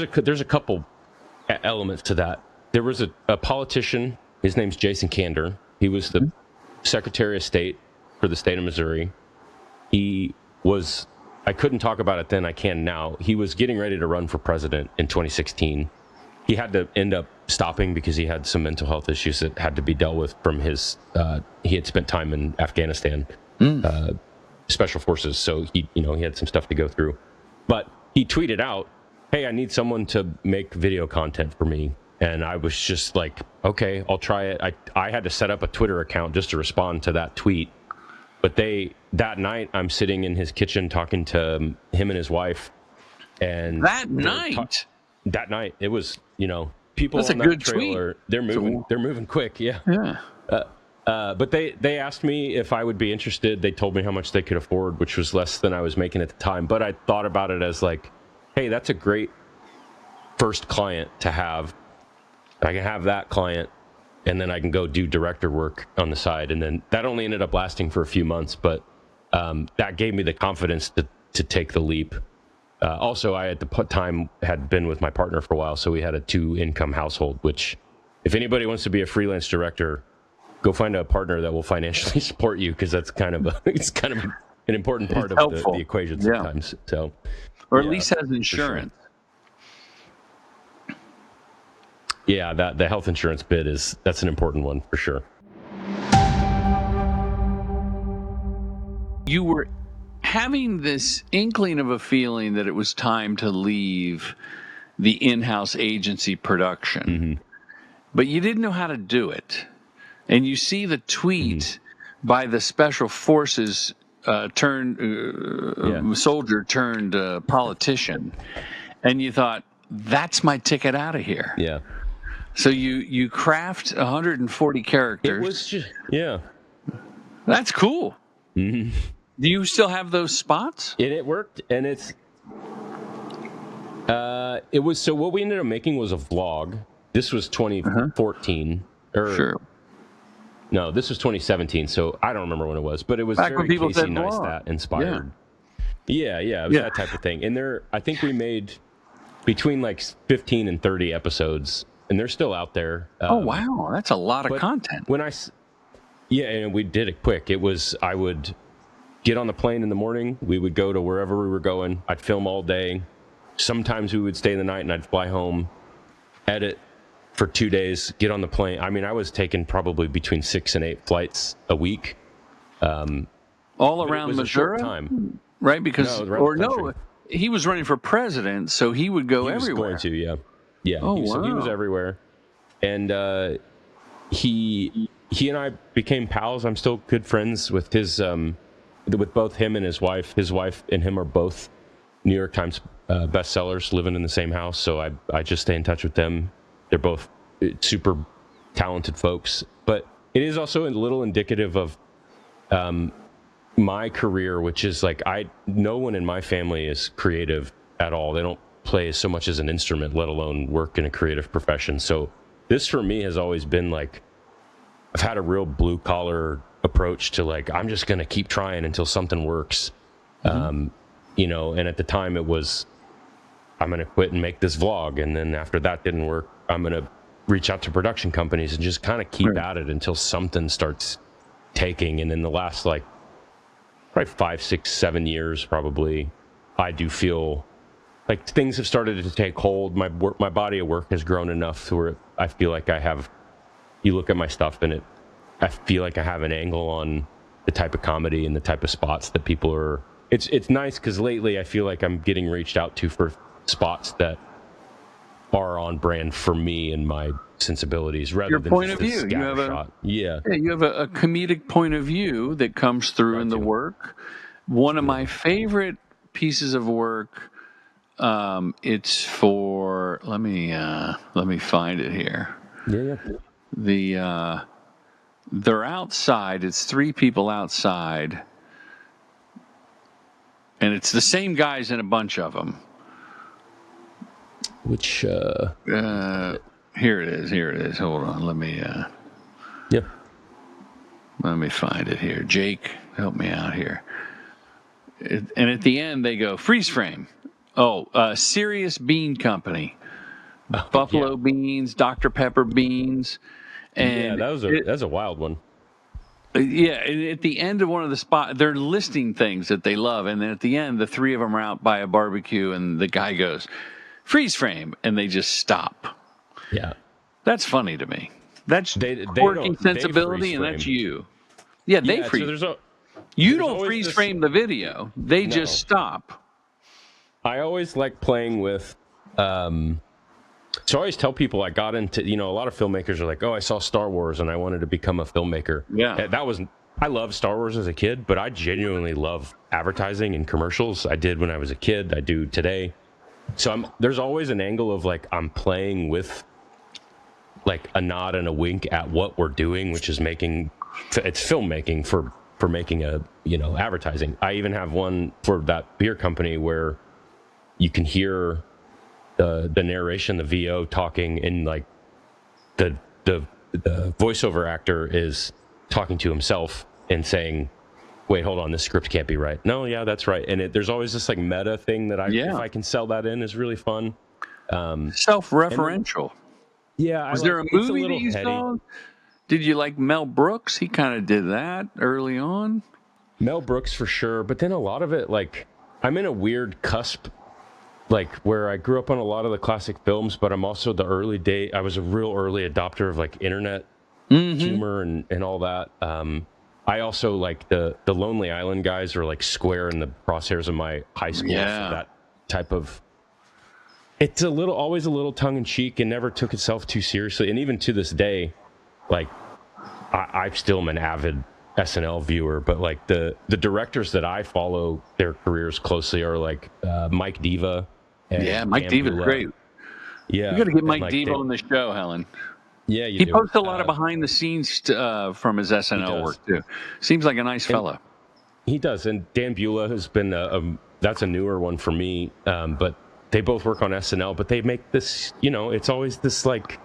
a couple elements to that. There was a politician, his name's Jason Kander. He was the Secretary of State for the state of Missouri. He was, I couldn't talk about it then, I can now. He was getting ready to run for president in 2016. He had to end up stopping because he had some mental health issues that had to be dealt with from his, he had spent time in Afghanistan. special forces, so he had some stuff to go through. But he tweeted out, "Hey, I need someone to make video content for me." And I was just like, "Okay, I'll try it." I had to set up a Twitter account just to respond to that tweet. But that night, I'm sitting in his kitchen talking to him and his wife. And that night, it was, people That's on a that good trailer, tweet. they're moving quick. Yeah. Yeah. But they asked me if I would be interested. They told me how much they could afford, which was less than I was making at the time. But I thought about it as like, hey, that's a great first client to have. I can have that client, and then I can go do director work on the side. And then that only ended up lasting for a few months, but that gave me the confidence to take the leap. Also, I at the time had been with my partner for a while, so we had a 2-income household, which if anybody wants to be a freelance director, go find a partner that will financially support you, because that's kind of an important part of the equation sometimes. So, or at least has insurance. Yeah, the health insurance bit that's an important one for sure. You were having this inkling of a feeling that it was time to leave the in-house agency production, but you didn't know how to do it. And you see the tweet by the special forces soldier turned politician, and you thought, that's my ticket out of here. Yeah. So you craft 140 characters. It was just, yeah. That's cool. Mm-hmm. Do you still have those spots? It worked, and it was, so what we ended up making was a vlog. This was 2014. Sure. No, this was 2017, so I don't remember when it was, but it was back very when people Casey said Neistat inspired. Yeah, it was that type of thing. And I think we made between like 15 and 30 episodes, and they're still out there. Oh, wow. That's a lot of content. And we did it quick. It was, I would get on the plane in the morning. We would go to wherever we were going. I'd film all day. Sometimes we would stay the night, and I'd fly home, edit for 2 days, get on the plane. I mean, I was taking probably between 6 and 8 flights a week. All around Missouri? Right? Because, he was running for president, so he would go everywhere. He was going to, yeah. Oh, So he was everywhere. And he and I became pals. I'm still good friends with with both him and his wife. His wife and him are both New York Times bestsellers, living in the same house. So I just stay in touch with them. They're both super talented folks. But it is also a little indicative of my career, which is like, no one in my family is creative at all. They don't play so much as an instrument, let alone work in a creative profession. So this for me has always been like, I've had a real blue collar approach to like, I'm just going to keep trying until something works. And at the time it was, I'm going to quit and make this vlog. And then after that didn't work, I'm going to reach out to production companies and just kind of keep at it until something starts taking. And in the last like probably 5, 6, 7 years, probably, I do feel like things have started to take hold. My body of work has grown enough to where I feel like you look at my stuff and I feel like I have an angle on the type of comedy and the type of spots that people are. It's nice because lately I feel like I'm getting reached out to for spots that are on brand for me and my sensibilities rather than point just of view. You have you have a comedic point of view that comes through in the work. One of my favorite pieces of work, it's for, let me find it here. They're outside. It's 3 people outside, and it's the same guys in a bunch of them. Which here it is. Hold on, let me find it here. Jake, help me out here. And at the end they go freeze frame. Serious Bean Company, Buffalo beans, Dr. Pepper beans, and that's a wild one. Yeah, and at the end of one of the spots, they're listing things that they love, and then at the end, the 3 of them are out by a barbecue, and the guy goes, freeze frame, and they just stop. Yeah. That's funny to me. That's quirky sensibility, and that's you. Yeah, they freeze. So You There's don't always freeze this- frame the video. They No. just stop. I always like playing with. So I always tell people I got into. A lot of filmmakers are like, "Oh, I saw Star Wars and I wanted to become a filmmaker." Yeah. I loved Star Wars as a kid, but I genuinely love advertising and commercials. I did when I was a kid. I do today. So there's always an angle of like I'm playing with like a nod and a wink at what we're doing, which is it's filmmaking for making advertising. I even have one for that beer company where you can hear the narration, the VO talking, and like the voiceover actor is talking to himself and saying, "Wait, hold on, this script can't be right." No, yeah, that's right. And there's always this like meta thing that if I can sell that in, is really fun. Self-referential. Yeah. Was there a movie that you saw? Did you like Mel Brooks? He kind of did that early on. Mel Brooks for sure, but then a lot of it, like I'm in a weird cusp, like where I grew up on a lot of the classic films, but I'm also I was a real early adopter of like internet humor and all that. I also like the Lonely Island guys are like square in the crosshairs of my high school. Yeah. For that type of. It's always a little tongue in cheek and never took itself too seriously. And even to this day, like I still am an avid SNL viewer, but like the directors that I follow their careers closely are like Mike Diva. Yeah, Mike Diva's great. Yeah, You got to get Mike Diva on the show, Helen. Yeah, he posts a lot of behind the scenes from his SNL work too. Seems like a nice fella. He does, and Dan Beulah has been that's a newer one for me. But they both work on SNL, but they make this. It's always this like.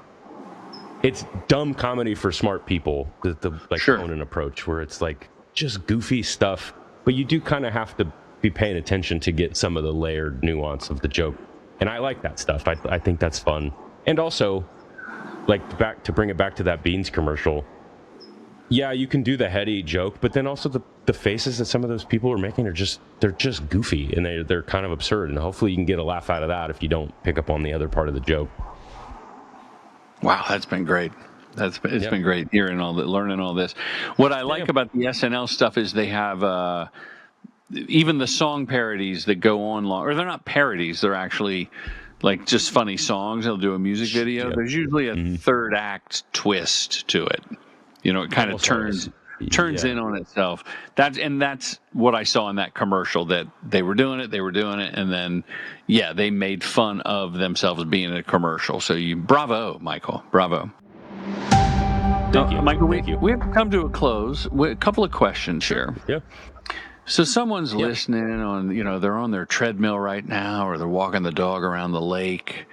It's dumb comedy for smart people, the tone and approach, where it's like just goofy stuff, but you do kind of have to be paying attention to get some of the layered nuance of the joke. And I like that stuff. I think that's fun. And also, like to bring it back to that Beans commercial, yeah, you can do the heady joke, but then also the faces that some of those people are making they're just goofy and they're kind of absurd. And hopefully you can get a laugh out of that if you don't pick up on the other part of the joke. Wow, that's been great. It's been great hearing learning all this. What I like about the SNL stuff is they have even the song parodies that go on long, or they're not parodies, they're actually like just funny songs. They'll do a music video. There's usually a third act twist to it. It kind of turns in on itself. That's what I saw in that commercial, that they were doing it, and then they made fun of themselves being in a commercial. So bravo, Michael, bravo. Thank you, Michael. Thank you. We have come to a close. A couple of questions here. Yeah. So someone's listening on, they're on their treadmill right now, or they're walking the dog around the lake,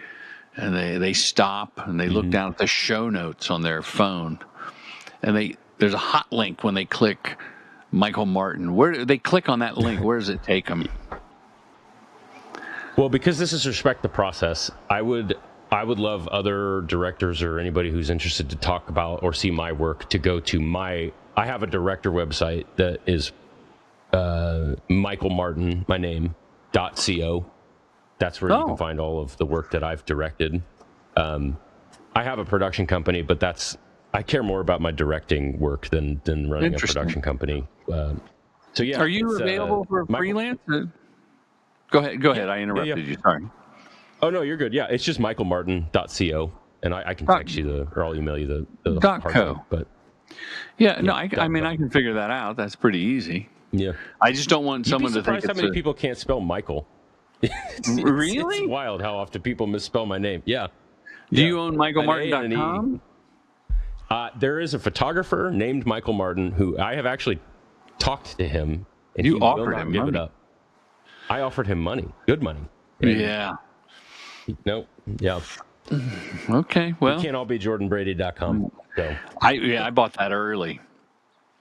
and they stop and they look down at the show notes on their phone, and there's a hot link when they click Michael Martin. Where do they click on that link? Where does it take them? Well, because this is Respect the Process, I would love other directors or anybody who's interested to talk about or see my work to go to I have a director website that is Michael Martin, my name, .co. That's where you can find all of the work that I've directed. I have a production company, but I care more about my directing work than running a production company. So yeah. Are you available for freelance? Go ahead. I interrupted you. Sorry. Oh no, you're good. Yeah, it's just michaelmartin.co, and I can text you or I'll email you the .co. But I can figure that out. That's pretty easy. Yeah. I just don't want someone to think it's how many people can't spell Michael. Really? It's wild how often people misspell my name. Yeah. Do you own michaelmartin.com? There is a photographer named Michael Martin who I have actually talked to him. And you he offered will not him give money. it up. I offered him money, good money. Yeah. Nope. Yeah. Okay. Well, we can't all be JordanBrady.com. So I bought that early.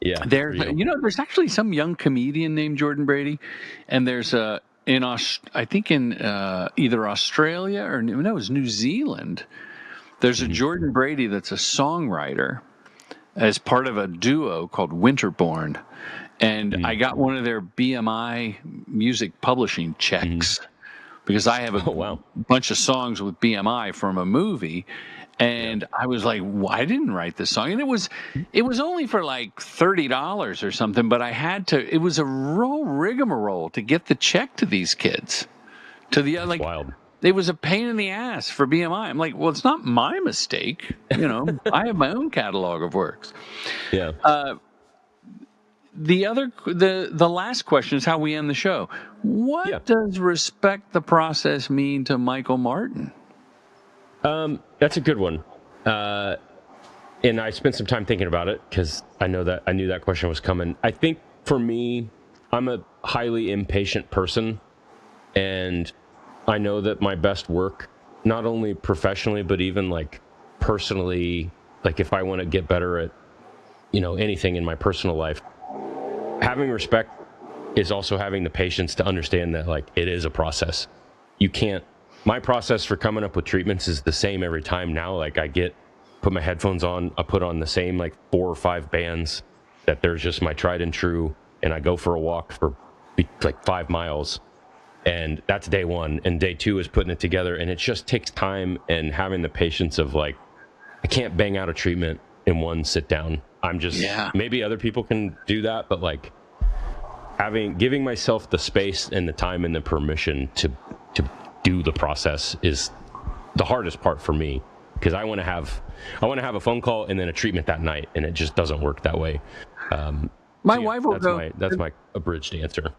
Yeah. There's actually some young comedian named Jordan Brady, and there's I think in either Australia or it was New Zealand. There's a Jordan Brady that's a songwriter as part of a duo called Winterborn, and I got one of their BMI music publishing checks because I have a bunch of songs with BMI from a movie. And I was like, well, I didn't write this song. And it was only for like $30 or something, but it was a real rigmarole to get the check to these kids. Wild. It was a pain in the ass for BMI. I'm like, well, it's not my mistake. I have my own catalog of works. Yeah. The last question is how we end the show. What does respect the process mean to Michael Martin? That's a good one. And I spent some time thinking about it because I knew that question was coming. I think for me, I'm a highly impatient person, and I know that my best work, not only professionally, but even like personally, like if I want to get better at, anything in my personal life, having respect is also having the patience to understand that like it is a process. My process for coming up with treatments is the same every time now. Like put my headphones on, I put on the same like 4 or 5 bands that they're just my tried and true, and I go for a walk for like 5 miles. And that's day 1, and day 2 is putting it together, and it just takes time and having the patience of like, I can't bang out a treatment in one sit down. Maybe other people can do that, but like giving myself the space and the time and the permission to do the process is the hardest part for me, because I want to have a phone call and then a treatment that night, and it just doesn't work that way. My wife will go. That's my abridged answer.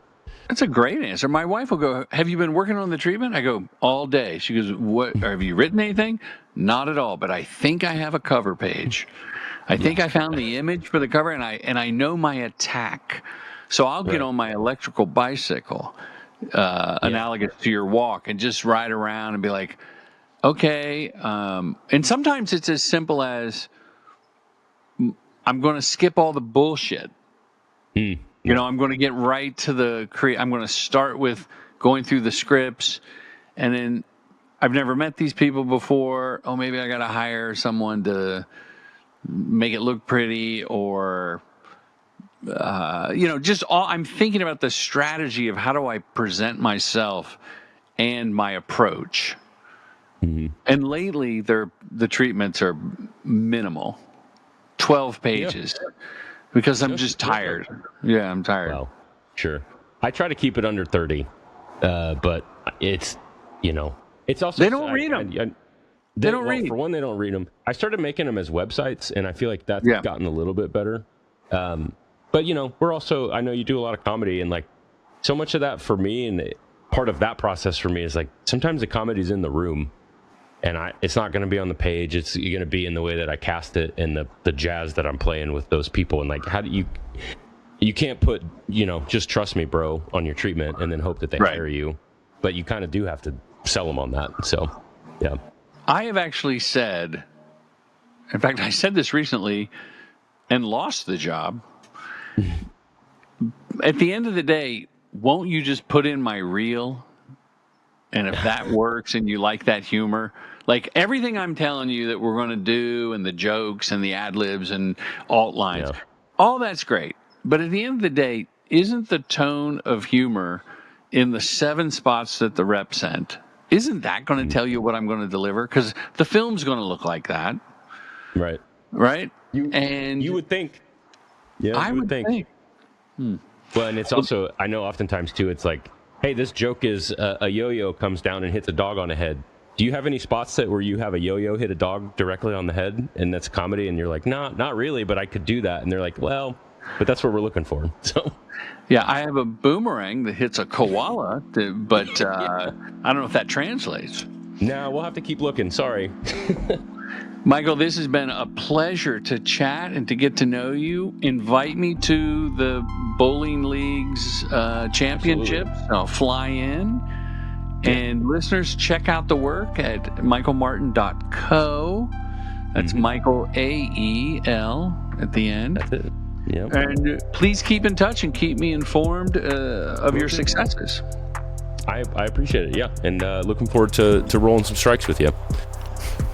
That's a great answer. My wife will go, have you been working on the treatment? I go, all day. She goes, what? Have you written anything? Not at all, but I think I have a cover page. I think I found the image for the cover, and I know my attack. So I'll get on my electrical bicycle, analogous to your walk, and just ride around and be like, okay. And sometimes it's as simple as I'm going to skip all the bullshit. I'm going to get right to I'm going to start with going through the scripts, and then I've never met these people before. Oh, maybe I got to hire someone to make it look pretty, or, I'm thinking about the strategy of how do I present myself and my approach. Mm-hmm. And lately the treatments are minimal, 12 pages. Yeah. Because I'm just tired. Yeah, I'm tired. Well, sure. I try to keep it under 30, but it's, it's also... They don't read them. They don't read. For one, they don't read them. I started making them as websites, and I feel like that's gotten a little bit better. But, we're also... I know you do a lot of comedy, and, like, so much of that for me, and part of that process for me is, like, sometimes the comedy's in the room, and it's not going to be on the page. It's going to be in the way that I cast it and the jazz that I'm playing with those people. And like, how do you can't put, just trust me, bro, on your treatment and then hope that they hire you. But you kind of do have to sell them on that. So, yeah. I have actually said, in fact, I said this recently and lost the job. At the end of the day, won't you just put in my reel? And if that works and you like that humor, like everything I'm telling you that we're going to do, and the jokes and the ad libs and alt lines, all that's great. But at the end of the day, isn't the tone of humor in the 7 spots that the rep sent, isn't that going to tell you what I'm going to deliver? Because the film's going to look like that. Right. Right? You would think. Yeah, I would think. Well, and it's also, I know oftentimes too, it's like, hey, this joke is a yo-yo comes down and hits a dog on the head. Do you have any spots where you have a yo-yo hit a dog directly on the head, and that's comedy, and you're like, nah, not really, but I could do that. And they're like, well, but that's what we're looking for. So, yeah, I have a boomerang that hits a koala, but I don't know if that translates. No, we'll have to keep looking. Sorry. Michael, this has been a pleasure to chat and to get to know you. Invite me to the Bowling League's championships. Absolutely. I'll fly in. And listeners, check out the work at michaelmartin.co. That's Michael, AEL at the end. That's it. Yep. And please keep in touch and keep me informed of your successes. I appreciate it, yeah. And looking forward to rolling some strikes with you.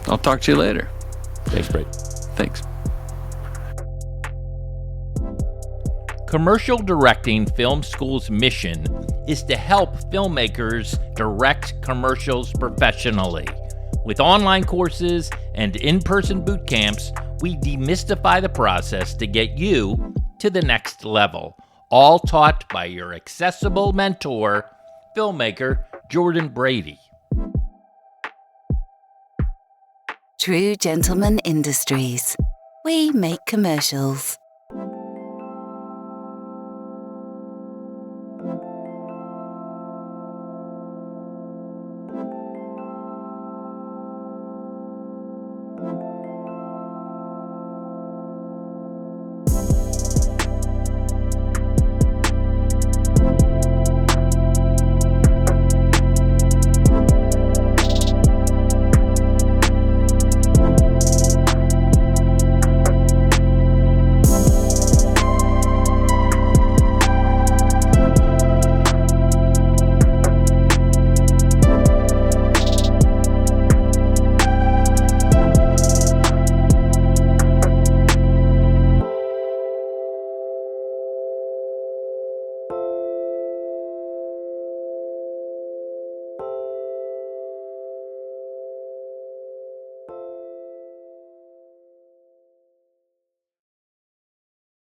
I'll talk to you later. Thanks, Brady. Thanks. Commercial Directing Film School's mission is to help filmmakers direct commercials professionally. With online courses and in-person boot camps, we demystify the process to get you to the next level, all taught by your accessible mentor, filmmaker Jordan Brady. True Gentleman Industries. We make commercials.